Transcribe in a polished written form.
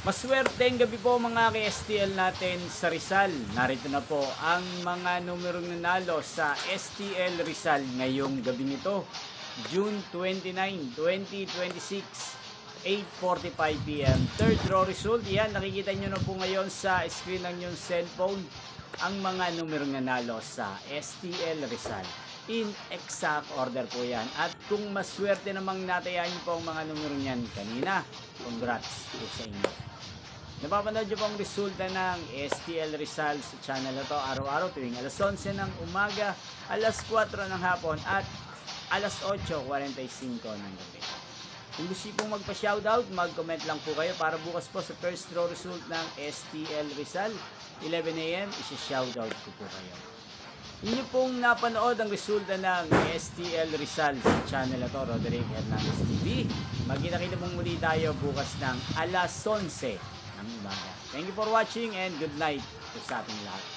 Maswerteng gabi po mga ka-STL natin sa Rizal. Narito na po ang mga numerong nanalo sa STL Rizal ngayong gabi nito, June 29, 2026, 8:45 PM. Third row result, yan, nakikita nyo na po ngayon sa screen ng yung cellphone ang mga numerong nanalo sa STL Rizal. In exact order po yan. At kung maswerte namang natayaan nyo po ang mga numero niyan kanina, congrats po sa inyo. Napapanood nyo po ang resulta ng STL Rizal sa channel na to araw-araw tuwing alas 11 ng umaga, alas 4 ng hapon at alas 8:45 ng gabi. Kung gusto pong magpa-shoutout, mag-comment lang po kayo para bukas po sa first row result ng STL Rizal, 11 AM, isi-shoutout ko po kayo. Inyo pong napanood ang resulta ng STL Rizal sa channel na to, Roderick Hernandez TV. Magkita-kita pong muli tayo bukas ng alas 11 ng umaga. Thank you for watching and good night to sa ating lahat.